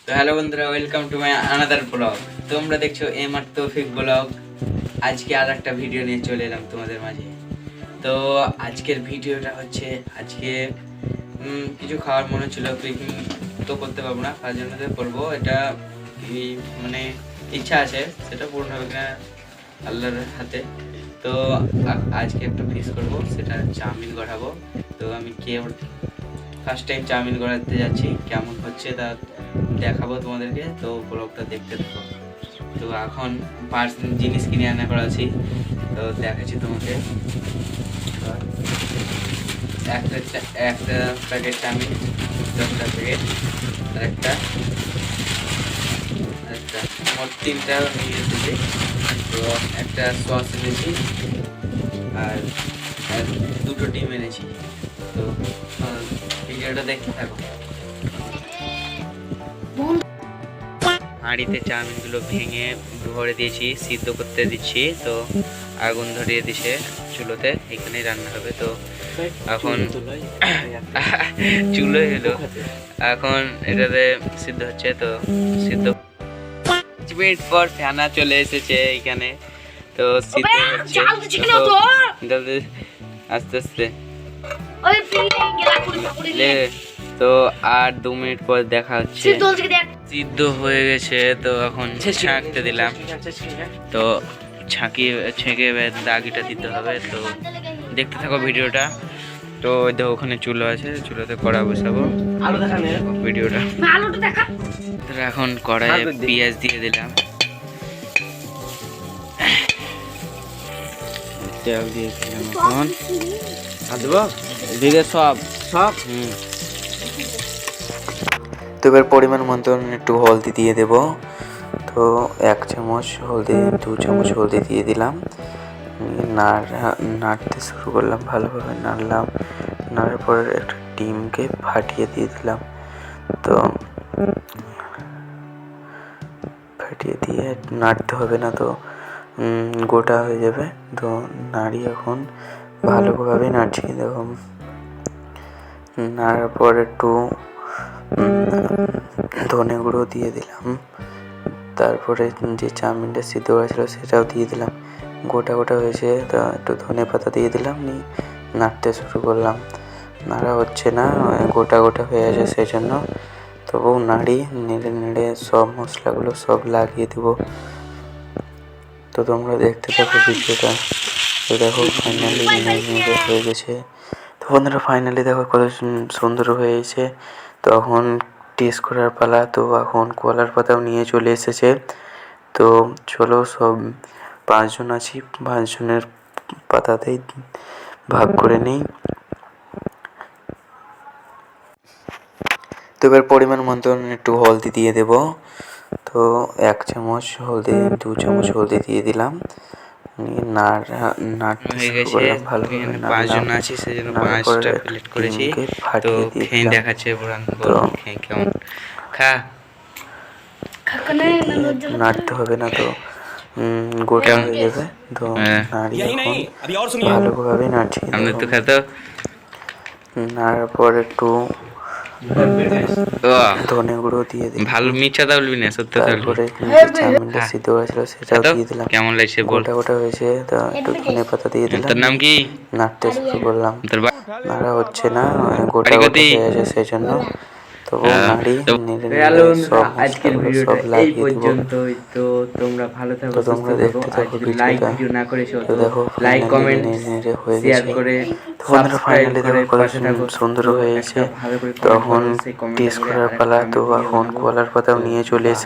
তো হ্যালো বন্ধুরা, welcome to my another blog. তোমরা দেখছো এম আর তৌফিক ব্লগ। আজকে আর একটা ভিডিও নিয়ে চলে এলাম তোমাদের মাঝে। তো আজকের ভিডিওটা হচ্ছে আজকে কিছু খাওয়ার মনে ছিল, পিকনিক তো করতে পারবো না, তার জন্য তো করবো এটা। মানে ইচ্ছা আছে, সেটা পূর্ণ হবে কিনা আল্লাহর হাতে। তো আজকে একটা ফিস করবো, সেটা চাউমিন গড়াবো। তো আমি ফার্স্ট টাইম চাউমিন গড়াতে যাচ্ছি, কেমন হচ্ছে তা দেখাবো তোমাদেরকে। তো ব্লগটা দেখতে থাকো। তো এখন জিনিস কিনে আনা করা আছি, তো দেখাচ্ছি তোমাকে। একটা প্যাকেট চাউমিন, 10টা প্যাকেট, আর একটা মোট 3টা নিয়ে এসেছি। তো একটা সস এনেছি আর 2টো ডিম এনেছি। তো ভিডিওটা দেখতে থাকো। হাঁড়িতে চাউমিনগুলো ভেঙে ভরে দিয়েছি, সিদ্ধ করতে দিচ্ছি। তো আগুন ধরিয়ে দিছে চুলোতে, এখানেই রান্না হবে। তো এখন চুলোই হলো, এখন এটাতে সিদ্ধ হচ্ছে। তো সিদ্ধ 5 মিনিট পর ফেনা চলে এসেছে এখানে। তো সিদ্ধ হচ্ছে আস্তে আস্তে। তো আর 2 মিনিট পর দেখা হচ্ছে, সিদ্ধ হয়ে গেছে। তো এখন ছাঁকতে দিলাম, তো ছেঁকে দাগিটা দিতে হবে। তো দেখতে থাকো ভিডিওটা। তো দেখো ওখানে চুলো আছে, চুলোতে কড়া বসাবো, ভিডিওটা। এখন কড়াইয়ে পেঁয়াজ দিয়ে দিলাম, তেল দিয়ে দিলাম। এখন এদিকে সব তো এবার পরিমাণ মতন একটু হলদি দিয়ে দেব। তো 1 চামচ হলদি, 2 চামচ হলদি দিয়ে দিলাম। নাড়তে শুরু করলাম, ভালোভাবে নাড়লাম। নাড়ার পর একটা ডিমকে ফাটিয়ে দিয়ে দিলাম। তো ফাটিয়ে দিয়ে নাড়তে হবে না, তো গোটা হয়ে যাবে। তো নাড়ি এখন ভালোভাবে নাড়ছি। দেখো নাড়ার পর একটু ধনে গুঁড়ো দিয়ে দিলাম। তারপরে যে চাউমিনটা সিদ্ধ করা ছিল সেটাও দিয়ে দিলাম। গোটা গোটা হয়েছে, তো একটু ধনে পাতা দিয়ে দিলাম। নাড়তে শুরু করলাম। নাড়া হচ্ছে না, গোটা গোটা হয়ে আছে, সেই জন্য তবু নেড়ে নেড়ে সব মশলাগুলো সব লাগিয়ে দেবো। তো তোমরা দেখতে থাকো ভিডিওটা। তো দেখো ফাইনালি নেড়ে হয়ে গেছে। তো বন্ধুরা ফাইনালি দেখো কত সুন্দর হয়েছে। তো এখন টেস্ট করার পালা। তো এখন কলার পাতাও নিয়ে চলে এসেছে। তো চলো সব 5 জন আছি, 5 জনের পাতাতেই ভাগ করে নিই। তো এবার পরিমাণ মতন একটু হলদি দিয়ে দেব। তো 1 চামচ হলদি, 2 চামচ হলদি দিয়ে দিলাম। নাড়তে শুরু করলাম, ভালোভাবে নাড়লাম। 5 জন আছি, সেই জন্য 5টা প্লেট করেছি। তো খেয়ে দেখাচ্ছে তো কেমন খা। নাড়তে হবে না, তো গোটা হয়ে যাবে। তো নাড়ি এখন ভালোভাবে নাড়ছি। নাড়ার পর একটু ধনে গুঁড়ো দিয়ে দিলাম। ভালো মিঠা দা বলবি না, সত্যি তারপরে চাউমিনটা সিদ্ধ করা ছিল সেটাও দিয়ে দিলাম। কেমন লাগছে বল? গোটা গোটা হয়েছে, তো একটু ধনে পাতা দিয়ে দিলাম। তোর নাম কি? নাড়তে শুরু করলাম। নাড়া হচ্ছে না, গোটা গোটা হয়ে আছে, সেই জন্য তবু নাড়ি নেড়ে নেড়ে সব মশলাগুলো সব লাগিয়ে দেবো। তো তোমরা ভালো থাকো, সুস্থ থাকো। আর যদি লাইক ভিডিও না করেছো তো লাইক, কমেন্ট, শেয়ার করে, সাবস্ক্রাইব করে পাশে থাকো। সুন্দর হয়েছে। তখন টেস্ট করার পালা। তো এখন কলার পাতাও নিয়ে চলে এসে